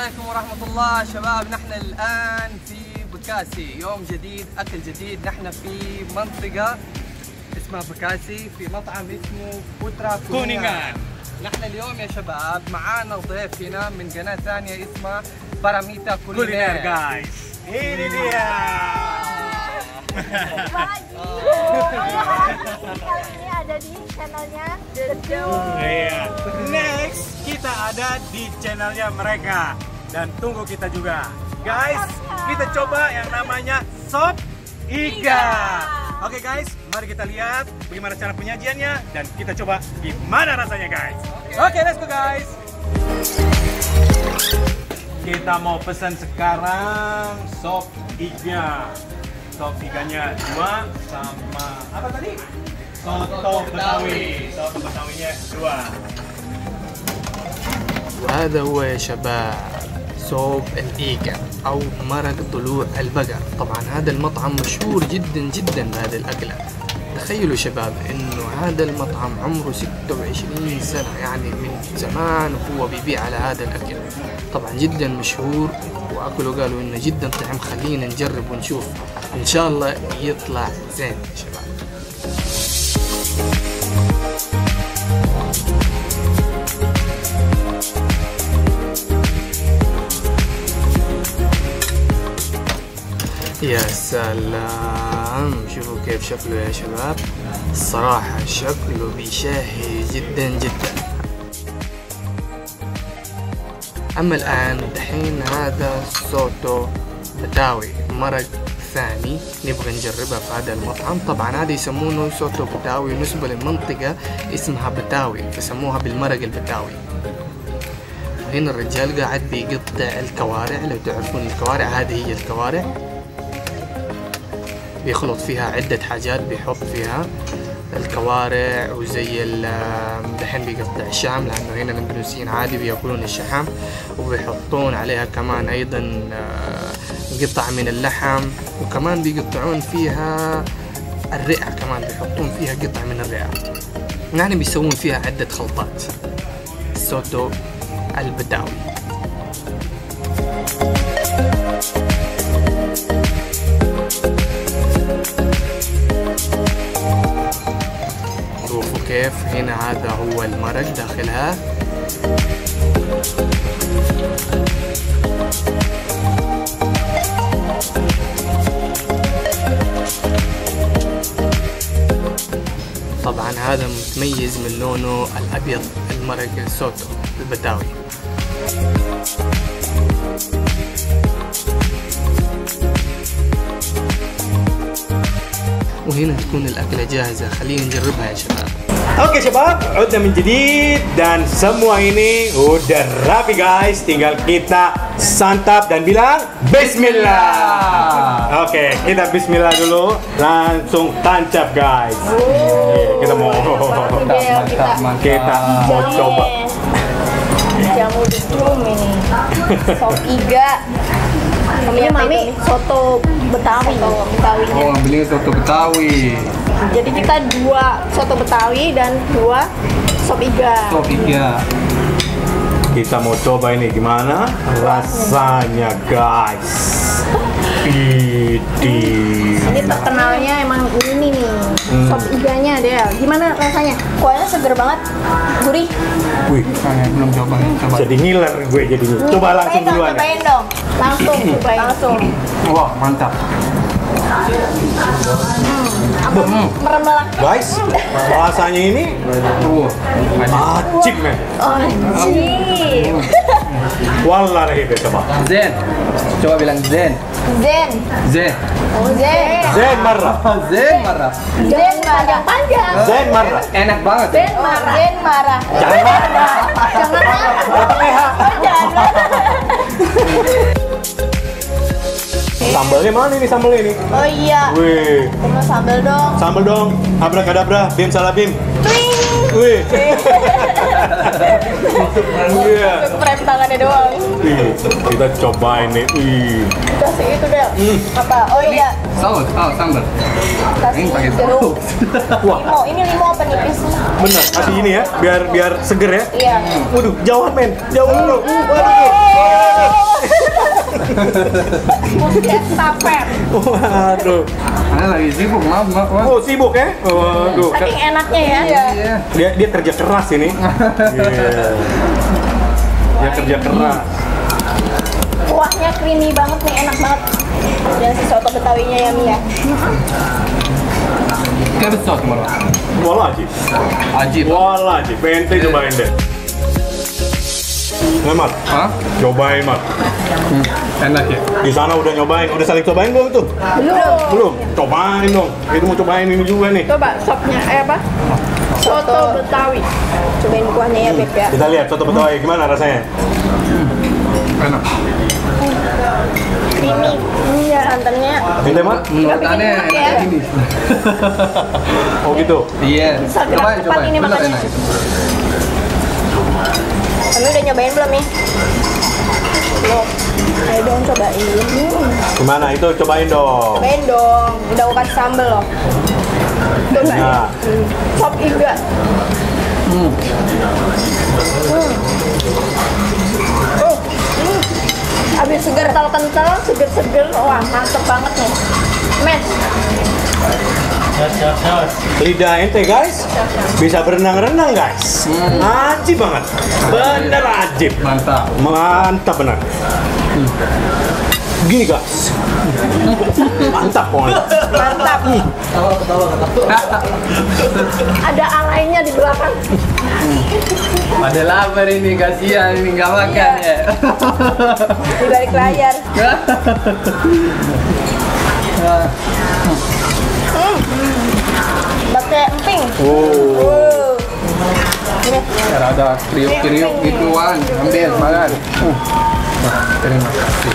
عليكم ورحمة الله شباب. نحن الآن في بكاسي، يوم جديد أكل جديد. نحن في منطقة اسمها بكاسي في مطعم اسمه بوترا كونينغان. نحن اليوم يا شباب معانا ضيف هنا من قناة ثانية اسمها باراميتا كولينير guys. Ini dia. Kali ini ada di channelnya The Iya. Next kita ada di channelnya mereka dan tunggu kita juga, guys. Kita coba yang namanya sop iga. Oke guys, mari kita lihat bagaimana cara penyajiannya dan kita coba gimana rasanya guys. Oke, let's go guys. Kita mau pesan sekarang sop iga. Sop iganya 2 sama apa tadi? Soto Betawi. Soto Betawinya 2. وهذا هو يا شباب صوب الإيجا أو مرق ضلوع البقر. طبعا هذا المطعم مشهور جدا جدا بهذه الأكلة. تخيلوا شباب إنه هذا المطعم عمره 26 سنة، يعني من زمان وهو بيبيع على هذا الأكل. طبعا جدا مشهور وأكلوا قالوا إنه جدا طعم. خلينا نجرب ونشوف إن شاء الله يطلع زين يا شباب. يا سلام، شوفوا كيف شكله يا شباب. الصراحة شكله بيشهي جدا جدا. أما الآن دحين هذا صوتو بتاوي، مرق ثاني نبغى نجربها في هذا المطعم. طبعا هذا يسمونه صوتو بتاوي نسبة لمنطقة اسمها بتاوي، فسموها بالمرق البتاوي. وهنا الرجال قاعد بيقطع الكوارع. لو تعرفون الكوارع هذه هي الكوارع، بيخلط فيها عدة حاجات، بيحط فيها الكوارع وزي دحين بيقطع الشحم، لأنه هنا الأندونيسيين عادي بياكلون الشحم، وبيحطون عليها كمان أيضا قطع من اللحم، وكمان بيقطعون فيها الرئة، كمان بيحطون فيها قطع من الرئة، يعني بيسوون فيها عدة خلطات. السوتو البداوي. شوفوا كيف هنا هذا هو المرق داخلها. طبعا هذا متميز من لونه الابيض، المرق السوتو البتاوي. وهنا تكون الأكلة جاهزة. خلينا نجربها يا شباب. Oke Shabab, udah menjadi dan semua ini udah rapi guys. Tinggal kita santap dan bilang Bismillah. Oke, kita Bismillah dulu, langsung tancap guys. Kita mau coba. jamu drum ini. Sop iga. Namanya Mami soto Betawi. Oh, ngambilnya soto Betawi. Jadi kita 2 soto Betawi dan 2 sop iga. Sop iga. Kita mau coba ini gimana rasanya guys. Ini terkenalnya emang ini nih, sop iganya deh. Gimana rasanya? Kuahnya seger banget, gurih. Wih, Saya belum coba. Coba. jadi ngiler gue jadinya. Coba langsung duluan. Cobain dong. Langsung cobain. Langsung. Wah, mantap. Meremelak. Guys, rasanya ini acik men. Anjir. Wallahi coba. Zen. Coba bilang Zen. Zen. Zen. Oh, Zen. Zen marah. Zen marah. Zen panjang-panjang. Zen marah. Enak banget. Zen marah. Zen marah. Jangan marah. Jangan marah. Pakai H. Jangan marah. Sambalnya mana ini sambalnya ini? Oh iya. Wih, Sama sambal dong. sambal dong. Abrakadabra, bim salah bim. Wih. Iya. Prem tangannya doang. Wih, kita coba ini. Wih. Kasih itu deh. Apa? Oh iya. Saus, sambal. Kasih Ini pakai jeruk. Wah, Limo. Ini limo apa nipis? bener. Kasih ini ya, biar seger ya. Iya. Waduh, jauhan men. Jauhan bro. Waduh. Estafet. Waduh. Ana lagi sibuk, maaf. Oh, sibuk ya? Waduh. Saking enaknya ya. Iya. Dia kerja keras ini. Iya. Dia kerja keras. Kuahnya creamy banget nih, enak banget. Dan si soto betawinya ya Mi ya. Kayak besar malah. Wallah Ajib. Ajib. Wallah Ajib. Ente cobain deh. Nah, Mat. Hah? Cobain, Mat. Enak ya? Di sana udah nyobain, udah saling cobain belum tuh? Belum. Cobain dong. Itu mau cobain ini juga nih. Coba sopnya, apa? Soto betawi. Cobain kuahnya ya Beb ya. Kita lihat soto betawi gimana rasanya. Enak. Creamy. Iya, santannya. Ente, Mat? Menurut Ana enak ya. enak ini. Oh gitu. Iya. Bisa gerak cepat ini Bener makannya. enak. Kamu udah nyobain belum nih? Belum. Ayo dong cobain. Gimana itu? Cobain dong. Cobain dong. Udah aku kasih sambel loh. Coba ya. Nah. Sop iga. Abis seger kental, seger-seger. Wah, mantep banget nih. Match. Lidah ente guys bisa berenang-renang guys. Ajib banget. Bener ajib. Mantap. Mantap benar. Gini guys. Mantap pokoknya. Mantap. Ada alainya di belakang. Ada lapar ini, kasihan ini nggak makan ya. Di balik layar. Pakai emping. Oh. Ini. Ada kriuk-kriuk gituan, ambil makan. Terima kasih.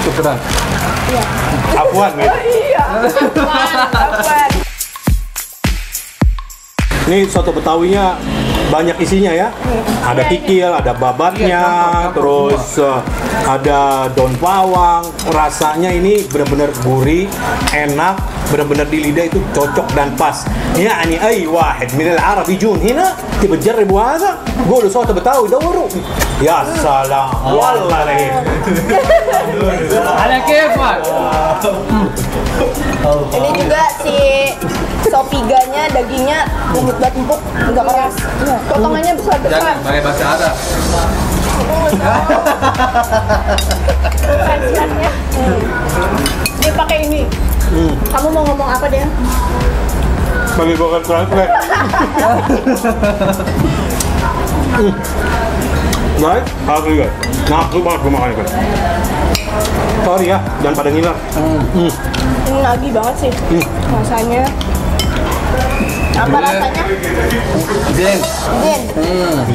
Syukran. Apuan gitu. Iya. Apaan? Ini soto betawinya banyak isinya ya. Ada kikil, ada babatnya, terus ada daun bawang. Rasanya ini benar-benar gurih, enak, benar-benar di lidah itu cocok dan pas. يعني أي واحد من العرب يجون هنا تبي تجربوا هذا قولوا صوت بتاوي دوروا يا سلام والله رهيب. Ala kefak. Ini juga si sopiganya, dagingnya lembut banget, empuk, nggak keras. Potongannya besar-besar. Jangan pakai bahasa Arab. Translate-nya. Dia pakai ini. Kamu mau ngomong apa dia? Bagi bukan translate. Guys, asli guys. Nafsu banget gue makannya guys. Sorry ya, jangan pada ngiler. Ini nagih banget sih rasanya. Apa rasanya? Zen. Zen.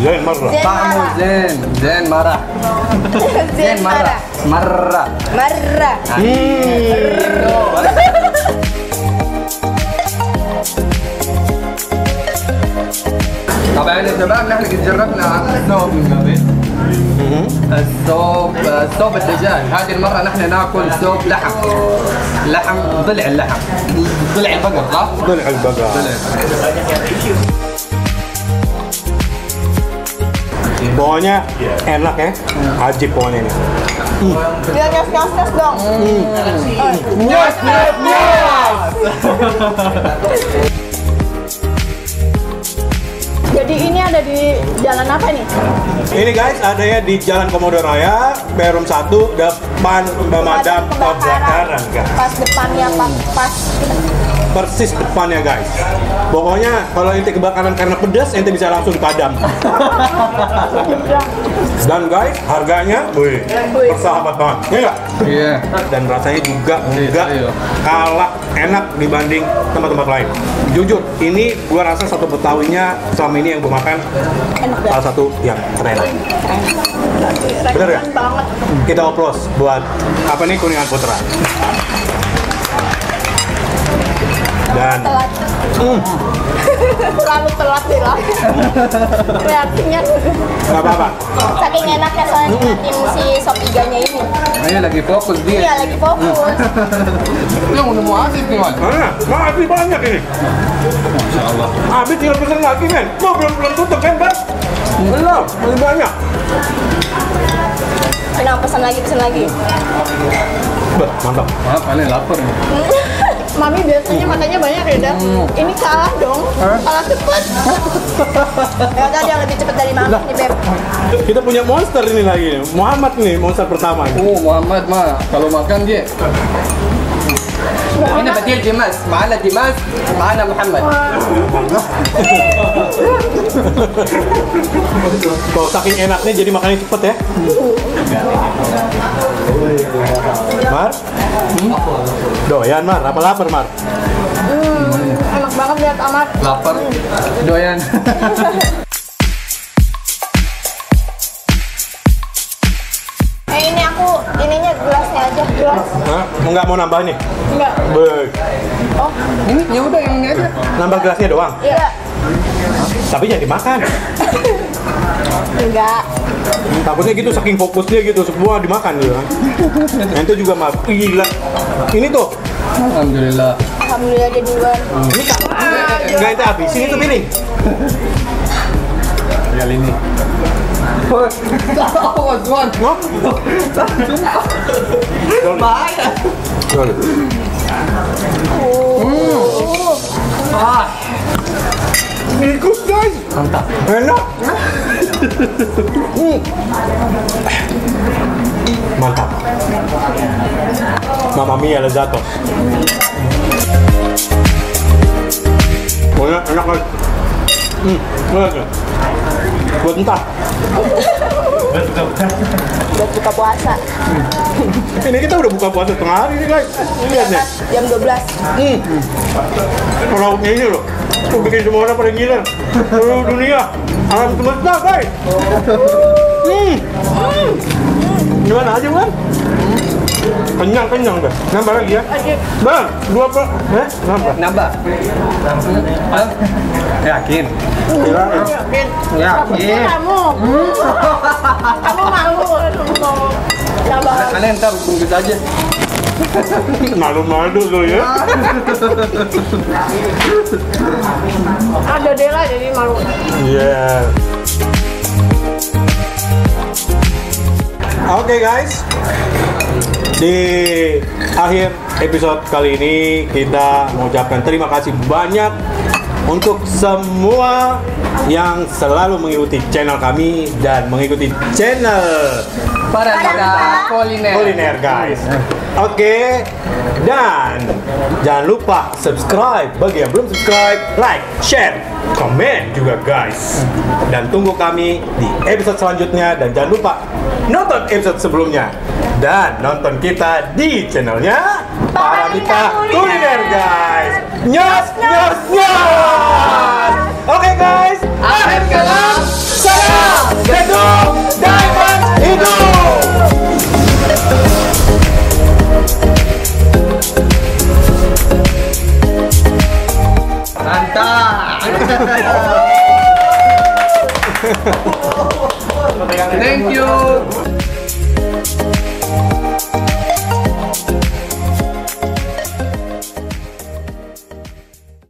Zain marah. Zen Tamu marah. Zen. Zen marah. Zen marah. Marah. Marah. طبعا يا شباب نحن قد جربنا الثوب من قبل. الثوب الدجاج، هذه المرة نحن ناكل ثوب لحم. ضلع اللحم. ضلع البقر صح؟ ضلع البقر. Pokoknya enak ya, ajib pokoknya ini. Dia nyos dong. Nyos. Jadi ini ada di jalan apa nih? Ini guys, adanya di Jalan Komodo Raya, Perum 1, depan pemadam kebakaran guys. Pas depannya, pas Persis depannya guys. Pokoknya kalau ente kebakaran karena pedas, ente bisa langsung padam. Dan guys, harganya, wih, bersahabat banget. Iya nggak? Iya. Dan rasanya juga Iya. kalah enak dibanding tempat-tempat lain. Jujur, ini gua rasa soto betawinya selama ini yang gua makan salah satu yang terenak. Bener ya? banget. Kita oplos buat apa nih, Kuningan Putra. Dan Telat. Terlalu telat bilang. Reaksinya nggak apa-apa. saking enaknya soalnya nikmatin si sop iganya ini. Ayo lagi fokus Iya dia. lagi fokus. Yang udah mau asik nih man. Mana? Masih banyak ini. Masya Allah. Habis tinggal pesen lagi men. Belum tutup kan, Bang? Belum, masih banyak. Kenapa pesan lagi? Bah, mantap. Maaf, aneh lapar nih. Mami biasanya makannya banyak ya, Dam. Ini kalah dong. Kalah cepet. Ya udah dia lebih cepet dari Mami nih, Beb. Kita punya monster ini lagi. Muhammad nih, monster pertama. Muhammad mah kalau makan dia. Ini betul Dimas, mana Dimas, mana Muhammad. Kalau saking enaknya jadi makannya cepet ya. Mar? Doyan Mar, apa lapar Mar? Enak banget lihat Amat. Lapar, doyan. Ini aku ininya gelasnya aja, gelas. Hah? Enggak mau nambah nih? Enggak. Beg. Oh, Ini ya udah yang ini aja. Nambah gelasnya doang. iya. Tapi jangan dimakan. Enggak. Takutnya gitu saking fokusnya gitu semua dimakan gitu kan. Nanti juga mah gila. Ini tuh. Alhamdulillah. Alhamdulillah dia duluan. Ini kak. Enggak itu habis. Ini tuh piring. Ya ini. Awas, Wan. No? Bahaya. Ikut guys. Mantap. Enak. Mantap. Mamma mia lezatos. Pokoknya enak guys. Enak ya. Buat entah. Buat buka puasa. Ini kita udah buka puasa tengah hari nih guys. Lihat nih. Jam 12. Lauknya ini loh. Tuh bikin semua orang pada gila. Seluruh dunia. Alam semesta guys. Gimana aja kan? Kenyang dah. Nambah lagi ya. Bang, 2 per. Nambah. Nambah. Yakin? Kirain. Yakin. Kamu. Kamu malu. Nambah. Aneh ntar bungkus aja. Malu-malu tuh ya. Ada Dela jadi malu. Iya. Oke guys, di akhir episode kali ini kita mengucapkan terima kasih banyak untuk semua yang selalu mengikuti channel kami dan mengikuti channel Para kuliner guys. Oke, dan jangan lupa subscribe bagi yang belum subscribe, like, share, komen juga guys. Dan tunggu kami di episode selanjutnya dan jangan lupa nonton episode sebelumnya dan nonton kita di channelnya Paramita Kuliner guys. Nyos nyos nyos. Oke guys, akhir kalam, salam gedung Diamond hidup. Mantap. Thank you.